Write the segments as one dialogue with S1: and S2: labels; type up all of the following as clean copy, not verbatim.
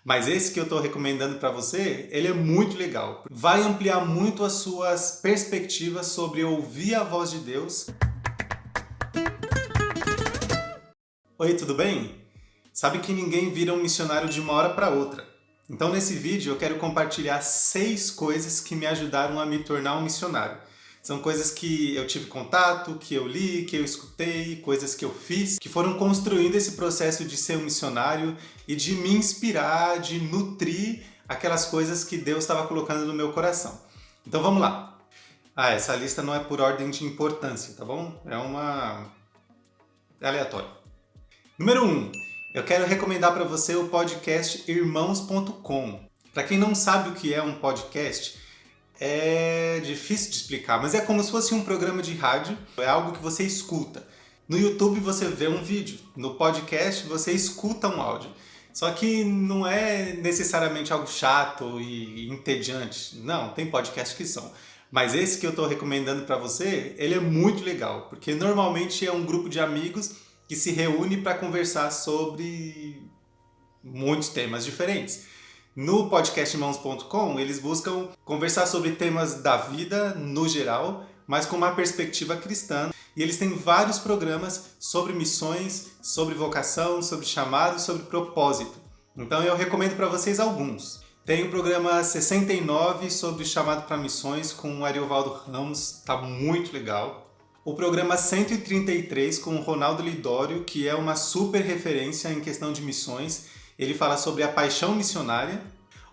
S1: Mas esse que eu estou recomendando para você, ele é muito legal. Vai ampliar muito as suas perspectivas sobre ouvir a voz de Deus. Oi, tudo bem? Sabe que ninguém vira um missionário de uma hora para outra. Então nesse vídeo eu quero compartilhar 6 coisas que me ajudaram a me tornar um missionário. São coisas que eu tive contato, que eu li, que eu escutei, coisas que eu fiz, que foram construindo esse processo de ser um missionário e de me inspirar, de nutrir aquelas coisas que Deus estava colocando no meu coração. Então vamos lá. Essa lista não é por ordem de importância, tá bom? É aleatório. Número 1. Eu quero recomendar para você o podcast irmãos.com. Para quem não sabe o que é um podcast, é difícil de explicar, mas é como se fosse um programa de rádio, é algo que você escuta. No YouTube você vê um vídeo, no podcast você escuta um áudio. Só que não é necessariamente algo chato e entediante. Não, tem podcasts que são. Mas esse que eu estou recomendando para você, ele é muito legal, porque normalmente é um grupo de amigos que se reúne para conversar sobre muitos temas diferentes. No podcast irmãos.com, eles buscam conversar sobre temas da vida no geral, mas com uma perspectiva cristã. E eles têm vários programas sobre missões, sobre vocação, sobre chamado, sobre propósito. Então eu recomendo para vocês alguns. Tem o programa 69 sobre chamado para missões com o Ariovaldo Ramos, tá muito legal. O programa 133 com o Ronaldo Lidório, que é uma super referência em questão de missões. Ele fala sobre a paixão missionária.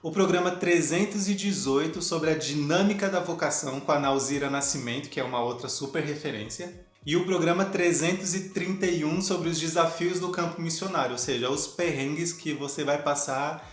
S1: O programa 318 sobre a dinâmica da vocação com a Nauzira Nascimento, que é uma outra super referência. E o programa 331 sobre os desafios do campo missionário, ou seja, os perrengues que você vai passar,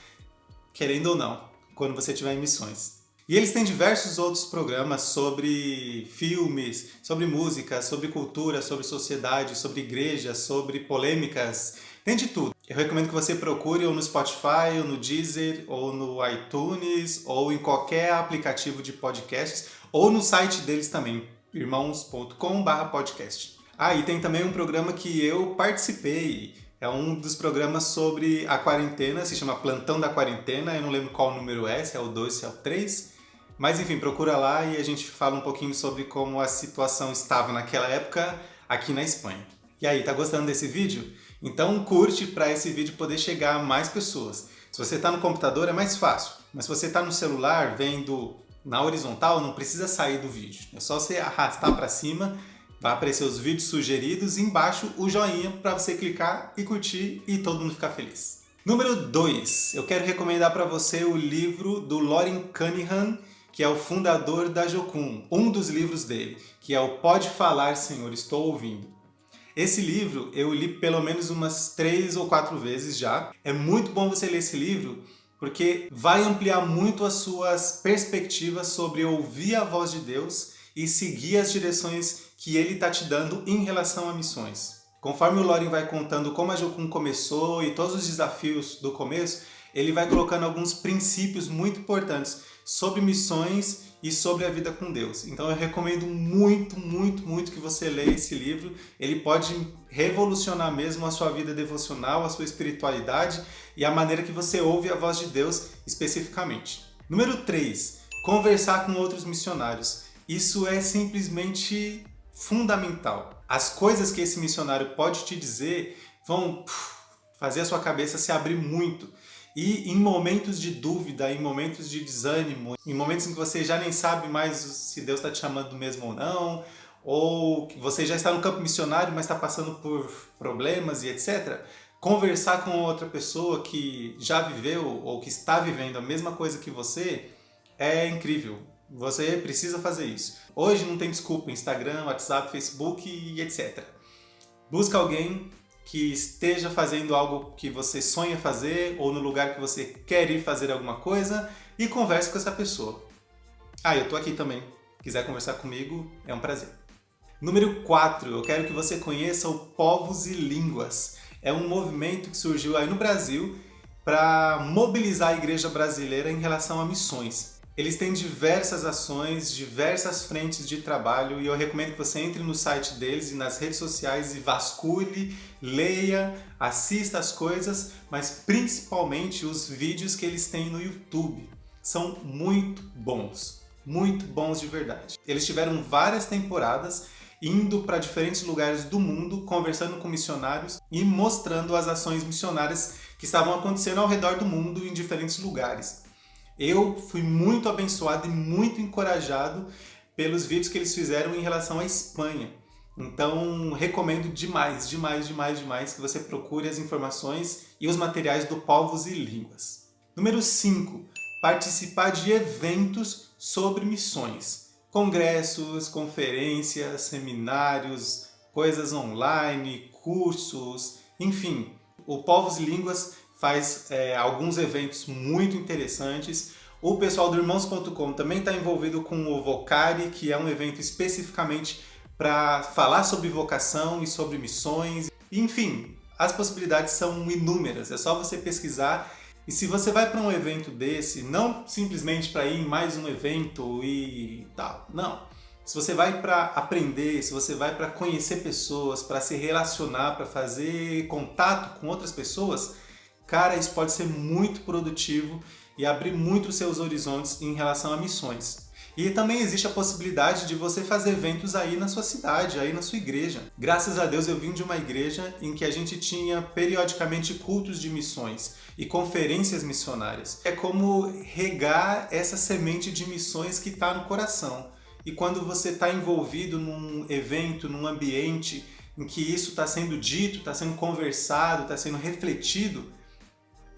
S1: querendo ou não, quando você estiver em missões. E eles têm diversos outros programas sobre filmes, sobre música, sobre cultura, sobre sociedade, sobre igreja, sobre polêmicas, tem de tudo. Eu recomendo que você procure ou no Spotify, ou no Deezer, ou no iTunes, ou em qualquer aplicativo de podcasts, ou no site deles também, irmãos.com/podcast. E tem também um programa que eu participei, é um dos programas sobre a quarentena, se chama Plantão da Quarentena, eu não lembro qual número é, se é o 2, se é o 3, mas enfim, procura lá e a gente fala um pouquinho sobre como a situação estava naquela época aqui na Espanha. E aí, tá gostando desse vídeo? Então curte para esse vídeo poder chegar a mais pessoas. Se você está no computador é mais fácil, mas se você está no celular vendo na horizontal, não precisa sair do vídeo. É só você arrastar para cima, vai aparecer os vídeos sugeridos e embaixo o joinha para você clicar e curtir e todo mundo ficar feliz. Número 2, eu quero recomendar para você o livro do Loren Cunningham, que é o fundador da Jocum, um dos livros dele, que é o Pode Falar, Senhor, Estou Ouvindo. Esse livro eu li pelo menos umas 3 ou 4 vezes já. É muito bom você ler esse livro porque vai ampliar muito as suas perspectivas sobre ouvir a voz de Deus e seguir as direções que Ele está te dando em relação a missões. Conforme o Loren vai contando como a Jocum começou e todos os desafios do começo, ele vai colocando alguns princípios muito importantes sobre missões e sobre a vida com Deus. Então eu recomendo muito, muito, muito que você leia esse livro. Ele pode revolucionar mesmo a sua vida devocional, a sua espiritualidade e a maneira que você ouve a voz de Deus especificamente. Número 3. Conversar com outros missionários. Isso é simplesmente fundamental. As coisas que esse missionário pode te dizer vão fazer a sua cabeça se abrir muito. E em momentos de dúvida, em momentos de desânimo, em momentos em que você já nem sabe mais se Deus está te chamando mesmo ou não, ou que você já está no campo missionário, mas está passando por problemas e etc., conversar com outra pessoa que já viveu ou que está vivendo a mesma coisa que você é incrível. Você precisa fazer isso. Hoje não tem desculpa, Instagram, WhatsApp, Facebook e etc. Busca alguém que esteja fazendo algo que você sonha fazer ou no lugar que você quer ir fazer alguma coisa e converse com essa pessoa. Eu tô aqui também. Quiser conversar comigo, é um prazer. Número 4, eu quero que você conheça o Povos e Línguas. É um movimento que surgiu aí no Brasil para mobilizar a igreja brasileira em relação a missões. Eles têm diversas ações, diversas frentes de trabalho e eu recomendo que você entre no site deles e nas redes sociais e vasculhe, leia, assista as coisas, mas principalmente os vídeos que eles têm no YouTube. São muito bons de verdade. Eles tiveram várias temporadas indo para diferentes lugares do mundo, conversando com missionários e mostrando as ações missionárias que estavam acontecendo ao redor do mundo em diferentes lugares. Eu fui muito abençoado e muito encorajado pelos vídeos que eles fizeram em relação à Espanha. Então, recomendo demais que você procure as informações e os materiais do Povos e Línguas. Número 5. Participar de eventos sobre missões. Congressos, conferências, seminários, coisas online, cursos, enfim. O Povos e Línguas faz alguns eventos muito interessantes. O pessoal do Irmãos.com também está envolvido com o Vocari, que é um evento especificamente para falar sobre vocação e sobre missões. Enfim, as possibilidades são inúmeras, é só você pesquisar. E se você vai para um evento desse, não simplesmente para ir em mais um evento e tal, não. Se você vai para aprender, se você vai para conhecer pessoas, para se relacionar, para fazer contato com outras pessoas, cara, isso pode ser muito produtivo e abrir muito os seus horizontes em relação a missões. E também existe a possibilidade de você fazer eventos aí na sua cidade, aí na sua igreja. Graças a Deus eu vim de uma igreja em que a gente tinha periodicamente cultos de missões e conferências missionárias. É como regar essa semente de missões que está no coração. E quando você está envolvido num evento, num ambiente em que isso está sendo dito, está sendo conversado, está sendo refletido,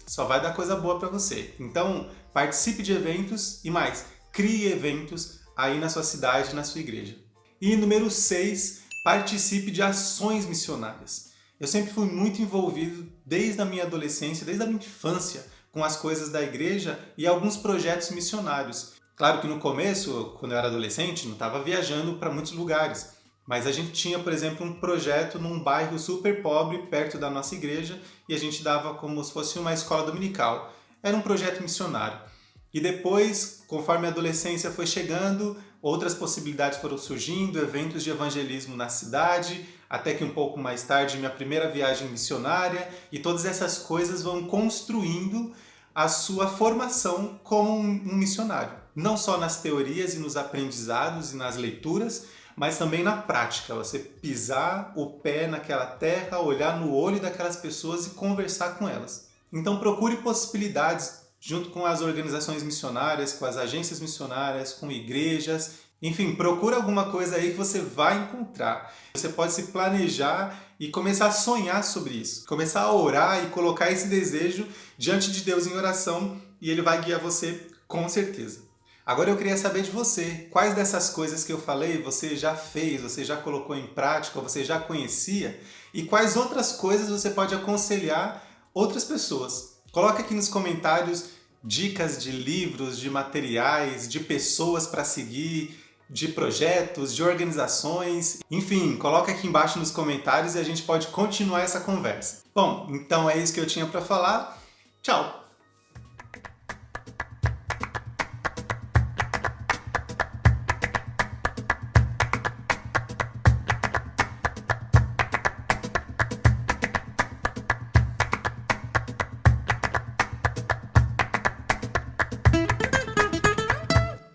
S1: só vai dar coisa boa para você. Então, participe de eventos e mais, crie eventos aí na sua cidade, na sua igreja. E número 6, participe de ações missionárias. Eu sempre fui muito envolvido desde a minha adolescência, desde a minha infância, com as coisas da igreja e alguns projetos missionários. Claro que no começo, quando eu era adolescente, não estava viajando para muitos lugares. Mas a gente tinha, por exemplo, um projeto num bairro super pobre, perto da nossa igreja, e a gente dava como se fosse uma escola dominical. Era um projeto missionário. E depois, conforme a adolescência foi chegando, outras possibilidades foram surgindo, eventos de evangelismo na cidade, até que um pouco mais tarde, minha primeira viagem missionária, e todas essas coisas vão construindo a sua formação como um missionário. Não só nas teorias e nos aprendizados e nas leituras, mas também na prática, você pisar o pé naquela terra, olhar no olho daquelas pessoas e conversar com elas. Então procure possibilidades junto com as organizações missionárias, com as agências missionárias, com igrejas, enfim, procura alguma coisa aí que você vai encontrar. Você pode se planejar e começar a sonhar sobre isso, começar a orar e colocar esse desejo diante de Deus em oração e Ele vai guiar você com certeza. Agora eu queria saber de você, quais dessas coisas que eu falei você já fez, você já colocou em prática, você já conhecia e quais outras coisas você pode aconselhar outras pessoas. Coloca aqui nos comentários dicas de livros, de materiais, de pessoas para seguir, de projetos, de organizações, enfim, coloca aqui embaixo nos comentários e a gente pode continuar essa conversa. Bom, então é isso que eu tinha para falar. Tchau!